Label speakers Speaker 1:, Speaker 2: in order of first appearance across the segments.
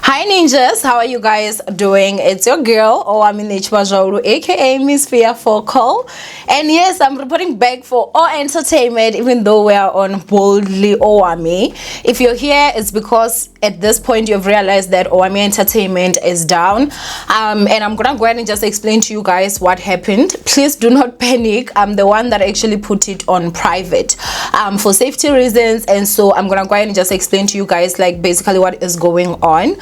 Speaker 1: Hi ninjas, how are you guys doing? It's your girl Owamie aka Miss Fear Focal, and yes, I'm reporting back for all entertainment even though we are on Boldly Owamie. If you're here, it's because at this point you've realized that Owamie Entertainment is down, and I'm gonna go ahead and just explain to you guys what happened. Please do not panic. I'm the one that actually put it on private for safety reasons, and so I'm gonna go ahead and just explain to you guys like basically what is going on.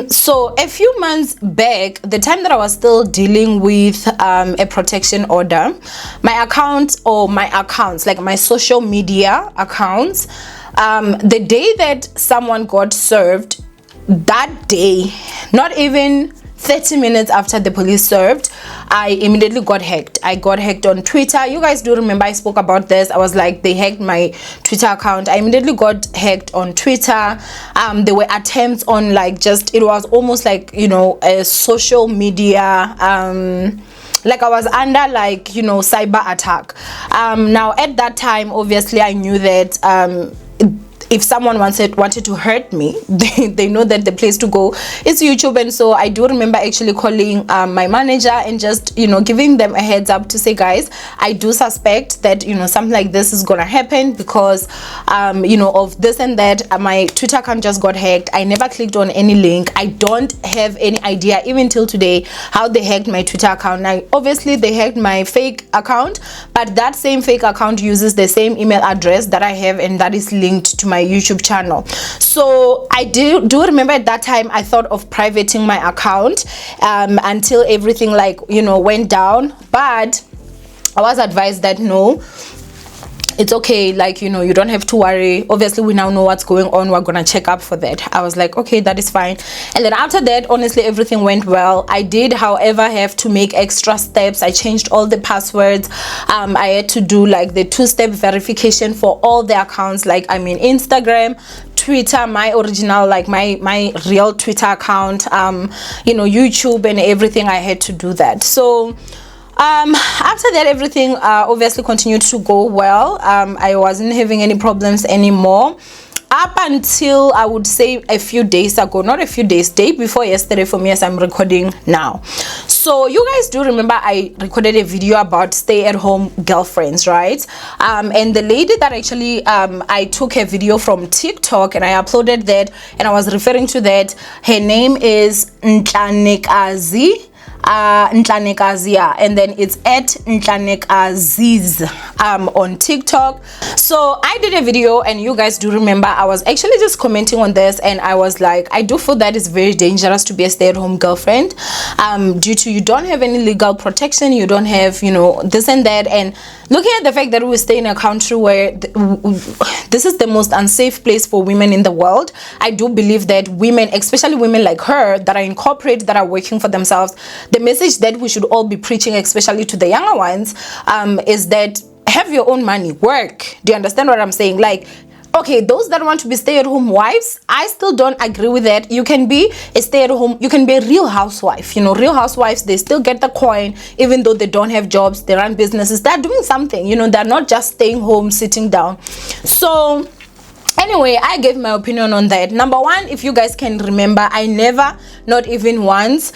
Speaker 1: So a few months back, the time that I was still dealing with a protection order, my accounts, like my social media accounts, the day that someone got served, that day, not even 30 minutes after the police served, I immediately got hacked. I got hacked on Twitter. You guys do remember I spoke about this. I was like, they hacked my Twitter account. I immediately got hacked on Twitter. There were attempts on like it was almost like, you know, a social media like I was under like, you know, cyber attack. Now at that time, obviously I knew that if someone wanted to hurt me, they know that the place to go is YouTube. And so I do remember actually calling my manager and just, you know, giving them a heads up to say, guys, I do suspect that, you know, something like this is gonna happen because you know, of this and that. My Twitter account just got hacked. I never clicked on any link. I don't have any idea even till today how they hacked my Twitter account. Now obviously they hacked my fake account, but that same fake account uses the same email address that I have, and that is linked to my YouTube channel. So I do remember at that time I thought of privating my account until everything, like, you know, went down, but I was advised that no, it's okay, like, you know, you don't have to worry. Obviously we now know what's going on, we're gonna check up for that. I was like, okay, that is fine. And then after that, honestly, everything went well. I did, however, have to make extra steps. I changed all the passwords. I had to do like the two-step verification for all the accounts, like, I mean, Instagram, Twitter, my original, like my real Twitter account, you know, YouTube and everything. I had to do that. So after that, everything obviously continued to go well. I wasn't having any problems anymore up until I would say a few days ago, not a few days, day before yesterday for me as I'm recording now. So you guys do remember I recorded a video about stay-at-home girlfriends, right? And the lady that actually I took a video from TikTok and I uploaded that, and I was referring to that, her name is Ntlanekazi. Ntlanekazia, and then it's at Ntlanekaziz on TikTok. So I did a video, and you guys do remember I was actually just commenting on this, and I was like, I do feel that it's very dangerous to be a stay-at-home girlfriend due to you don't have any legal protection, you don't have, you know, this and that. And looking at the fact that we stay in a country where this is the most unsafe place for women in the world, I do believe that women, especially women like her that are in corporate, that are working for themselves, the message that we should all be preaching, especially to the younger ones, is that have your own money, work. Do you understand what I'm saying? Like, okay, those that want to be stay-at-home wives, I still don't agree with that. You can be a stay-at-home, you can be a real housewife. You know, real housewives, they still get the coin even though they don't have jobs, they run businesses, they're doing something, you know, they're not just staying home, sitting down. So anyway, I gave my opinion on that. Number one, if you guys can remember, I never, not even once,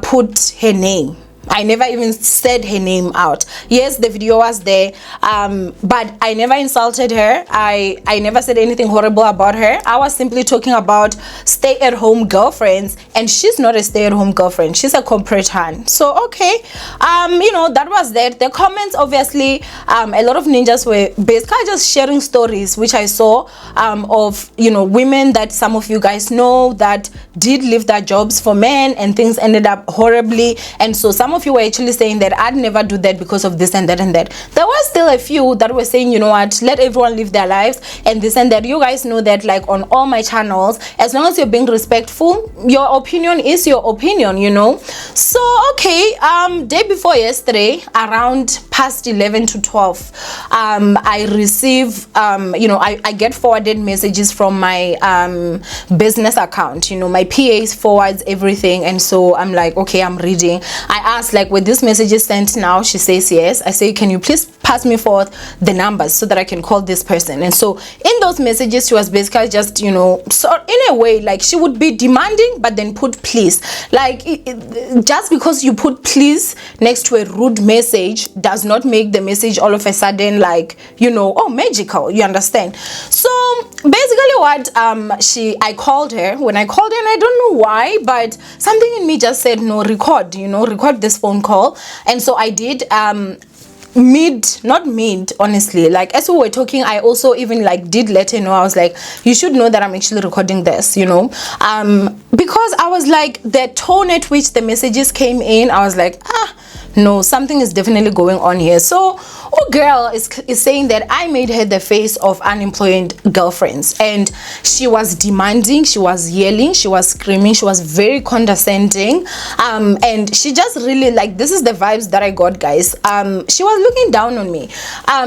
Speaker 1: put her name. I never even said her name out. Yes, the video was there, but I never insulted her. I never said anything horrible about her. I was simply talking about stay-at-home girlfriends, and she's not a stay-at-home girlfriend, she's a corporate hand. So okay, you know, that was that. The comments, obviously, a lot of ninjas were basically just sharing stories which I saw of, you know, women that some of you guys know that did leave their jobs for men, and things ended up horribly. And so some of you were actually saying that I'd never do that because of this and that and that. There was still a few that were saying, you know what, let everyone live their lives and this and that. You guys know that, like, on all my channels, as long as you're being respectful, your opinion is your opinion, you know. So okay, day before yesterday, around past 11 to 12, I receive you know, I get forwarded messages from my business account. You know, my PA forwards everything, and so I'm like, okay, I'm reading. I asked like, were these messages sent now? She says yes. I say, can you please pass me forth the numbers so that I can call this person? And so in those messages, she was basically just, you know, so in a way, like she would be demanding but then put please. Like just because you put please next to a rude message does not make the message all of a sudden like, you know, oh, magical, you understand? So basically what I called her. When I called her, and I don't know why, but something in me just said no, record, you know, record this phone call. And so I did. Not mid honestly, like as we were talking, I also even like did let her know. I was like, you should know that I'm actually recording this, you know, because I was like, the tone at which the messages came in, I was like, no, something is definitely going on here. So girl is saying that I made her the face of unemployed girlfriends, and she was demanding, she was yelling, she was screaming, she was very condescending, and she just really, like, this is the vibes that I got, guys. She was looking down on me.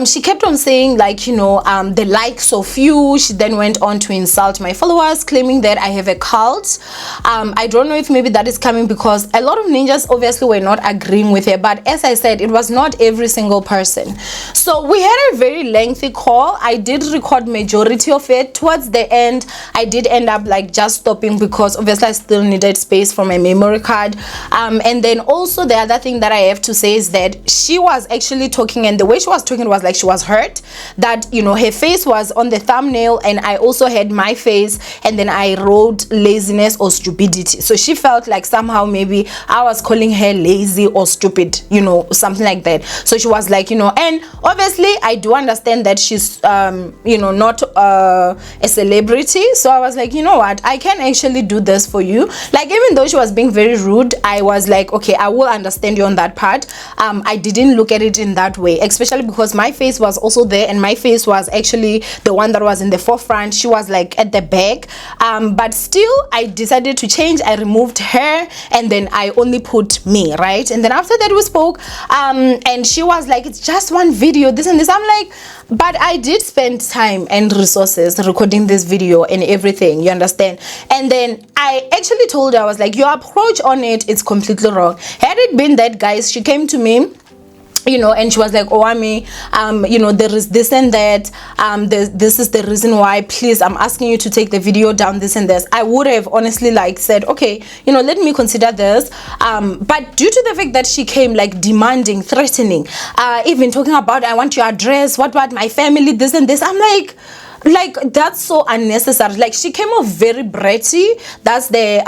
Speaker 1: She kept on saying like, you know, the likes of you. She then went on to insult my followers, claiming that I have a cult. I don't know if maybe that is coming because a lot of ninjas obviously were not agreeing with her, but as I said, it was not every single person. So we had a very lengthy call. I did record majority of it. Towards the end, I did end up like just stopping because obviously I still needed space for my memory card. And then also the other thing that I have to say is that she was actually talking, and the way she was talking was like she was hurt that, you know, her face was on the thumbnail and I also had my face, and then I wrote laziness or stupidity. So she felt like somehow maybe I was calling her lazy or stupid, you know, something like that. So she was like, you know, and obviously I do understand that she's you know, not a celebrity. So I was like, you know what, I can actually do this for you. Like, even though she was being very rude, I was like, okay, I will understand you on that part. I didn't look at it in that way, especially because my face was also there, and my face was actually the one that was in the forefront. She was like at the back, but still I decided to change. I removed her and then I only put me, right? And then after that we spoke, and she was like, it's just one video, this and this. I'm like, but I did spend time and resources recording this video and everything, you understand? And then I actually told her, I was like, your approach on it is completely wrong. Had it been that, guys, she came to me, you know, and she was like, Owamie, you know, there is this and that, this is the reason why, please, I'm asking you to take the video down, this and this. I would have honestly like said, okay, you know, let me consider this, but due to the fact that she came like demanding, threatening, even talking about, I want your address, what my family, this and this, I'm like, that's so unnecessary. Like, she came off very bratty. That's the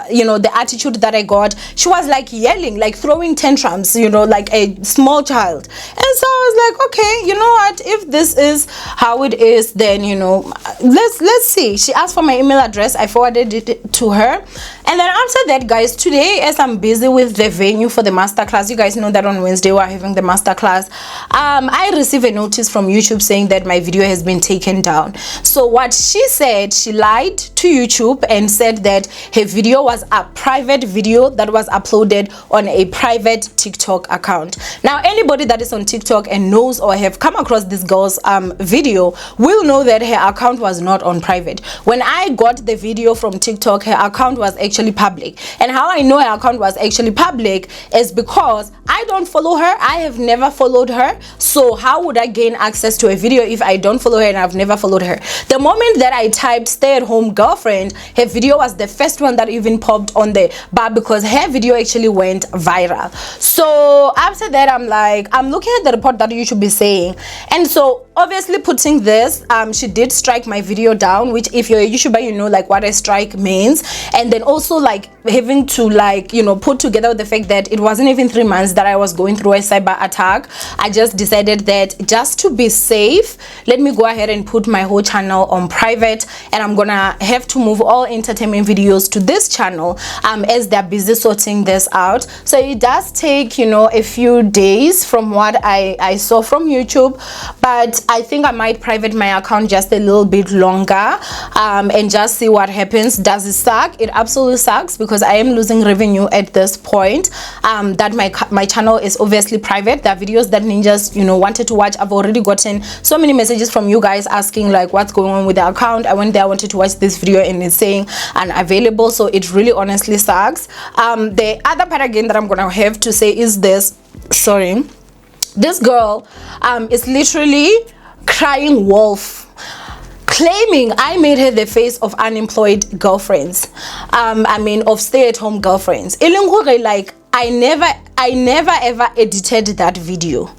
Speaker 1: you know, the attitude that I got. She was like yelling, like throwing tantrums, you know, like a small child. And so I was like, okay, you know what, if this is how it is, then, you know, let's see. She asked for my email address. I forwarded it to her. And then after that, guys, today, as I'm busy with the venue for the masterclass, you guys know that on Wednesday we're having the masterclass, I received a notice from YouTube saying that my video has been taken down. So what she said, she lied to YouTube and said that her video was a private video that was uploaded on a private TikTok account. Now, anybody that is on TikTok and knows or have come across this girl's video will know that her account was not on private. When I got the video from TikTok, her account was actually public. And how I know her account was actually public is because I don't follow her. I have never followed her. So how would I gain access to a video if I don't follow her and I've never followed her? The moment that I typed stay-at-home girlfriend, her video was the first one that even popped on there, but because her video actually went viral. So after that, I'm like, I'm looking at the report that you should be saying, and so obviously putting this, she did strike my video down, which if you're a YouTuber, you know like what a strike means. And then also like having to like, you know, put together the fact that it wasn't even 3 months that I was going through a cyber attack. I just decided that just to be safe, let me go ahead and put my whole channel on private, and I'm gonna have to move all entertainment videos to this channel as they're busy sorting this out. So it does take, you know, a few days from what I saw from YouTube, but but I think I might private my account just a little bit longer, and just see what happens. Does it suck? It absolutely sucks, because I am losing revenue at this point. That my channel is obviously private. The videos that ninjas, you know, wanted to watch, I've already gotten so many messages from you guys asking like what's going on with the account. I went there, I wanted to watch this video, and it's saying unavailable. So it really honestly sucks. The other part again that I'm gonna have to say is this. Sorry, this girl is literally crying wolf, claiming I made her the face of unemployed girlfriends, I mean of stay-at-home girlfriends. Like I never ever edited that video.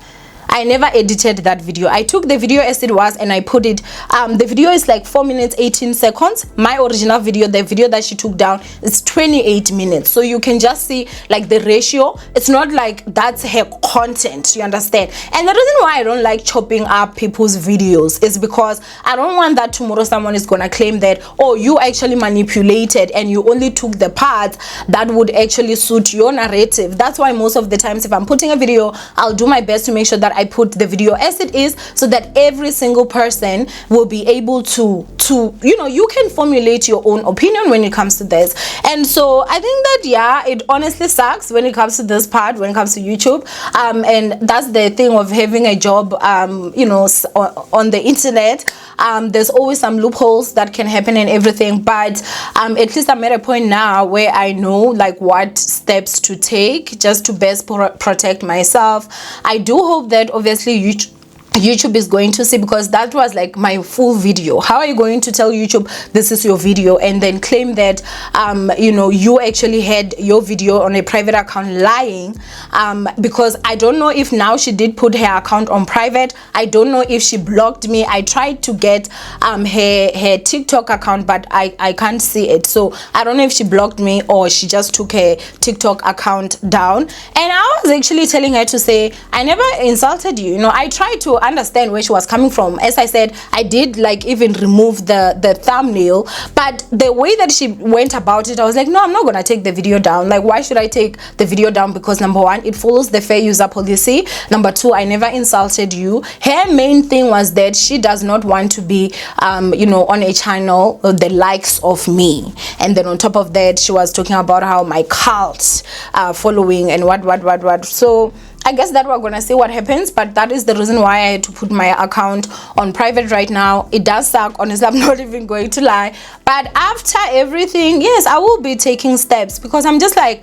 Speaker 1: I never edited that video. I took the video as it was and I put it, the video is like 4 minutes 18 seconds. My original video, the video that she took down, is 28 minutes. So you can just see like the ratio. It's not like that's her content, you understand? And the reason why I don't like chopping up people's videos is because I don't want that tomorrow someone is gonna claim that, oh, you actually manipulated and you only took the parts that would actually suit your narrative. That's why most of the times if I'm putting a video, I'll do my best to make sure that I put the video as it is, so that every single person will be able to you know, you can formulate your own opinion when it comes to this. And so I think that, yeah, it honestly sucks when it comes to this part, when it comes to YouTube, and that's the thing of having a job, you know, on the internet. There's always some loopholes that can happen and everything, but at least I'm at a point now where I know like what steps to take just to best protect myself. I do hope that obviously YouTube is going to see, because that was like my full video. How are you going to tell YouTube this is your video and then claim that you know, you actually had your video on a private account lying? Because I don't know if now she did put her account on private. I don't know if she blocked me. I tried to get her TikTok account, but I can't see it. So I don't know if she blocked me or she just took her TikTok account down. And I was actually telling her to say, I never insulted you. You know, I tried to understand where she was coming from. As I said, I did like even remove the thumbnail, but the way that she went about it, I was like, no, I'm not gonna take the video down. Like, why should I take the video down? Because number one, it follows the fair user policy. Number two, I never insulted you. Her main thing was that she does not want to be you know, on a channel the likes of me. And then on top of that, she was talking about how my cult following and what. So I guess that we're gonna see what happens, but that is the reason why I had to put my account on private right now. It does suck, honestly, I'm not even going to lie, but after everything, yes, I will be taking steps, because I'm just like,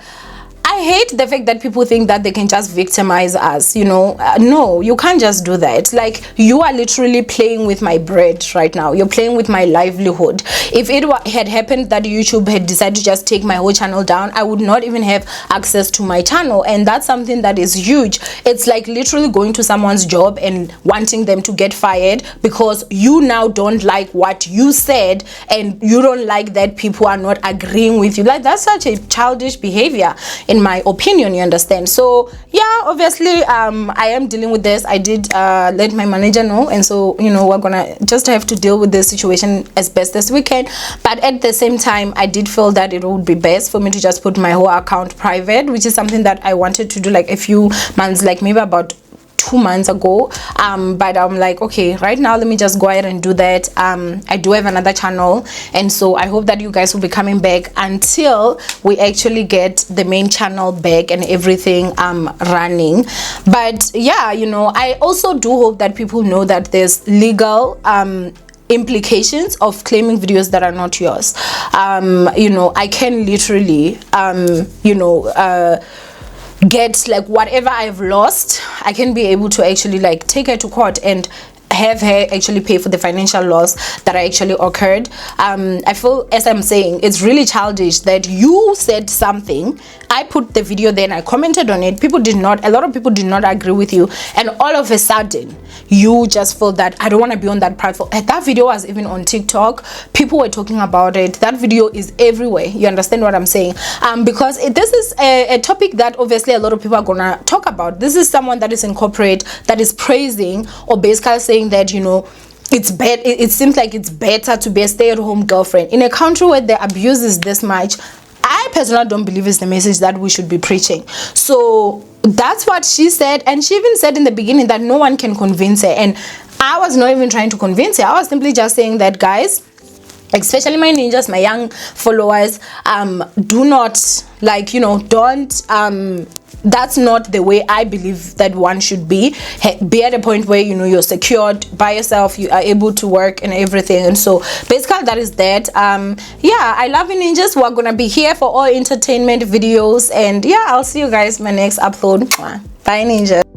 Speaker 1: I hate the fact that people think that they can just victimize us, you know. No, you can't just do that. Like, you are literally playing with my bread right now. You're playing with my livelihood. If it had happened that YouTube had decided to just take my whole channel down, I would not even have access to my channel, and that's something that is huge. It's like literally going to someone's job and wanting them to get fired because you now don't like what you said, and you don't like that people are not agreeing with you. Like, that's such a childish behavior, in my opinion, you understand? So yeah, obviously I am dealing with this. I did let my manager know, and so, you know, we're gonna just have to deal with this situation as best as we can. But at the same time, I did feel that it would be best for me to just put my whole account private, which is something that I wanted to do like a few months, like maybe about 2 months ago, but I'm like, okay, right now let me just go ahead and do that. I do have another channel, and so I hope that you guys will be coming back until we actually get the main channel back and everything running. But yeah, you know, I also do hope that people know that there's legal implications of claiming videos that are not yours. You know, I can literally you know, get like whatever I've lost, I can be able to actually like take her to court and have her actually pay for the financial loss that actually occurred. I feel, as I'm saying, it's really childish that you said something, I put the video there and I commented on it, a lot of people did not agree with you, and all of a sudden you just feel that I don't want to be on that platform. That video was even on TikTok, people were talking about it, that video is everywhere, you understand what I'm saying? Because this is a topic that obviously a lot of people are gonna talk about. This is someone that is in corporate, that is praising or basically saying that, you know, it seems like it's better to be a stay-at-home girlfriend in a country where the abuse is this much. I personally don't believe it's the message that we should be preaching. So that's what she said, and she even said in the beginning that no one can convince her, and I was not even trying to convince you. I was simply just saying that, guys, especially my ninjas, my young followers, do not, like, you know, don't that's not the way I believe that one should be. Be at a point where, you know, you're secured by yourself, you are able to work and everything. And so basically that is that. Yeah, I love you, ninjas. We're gonna be here for all entertainment videos, and yeah, I'll see you guys in my next upload. Bye, ninjas.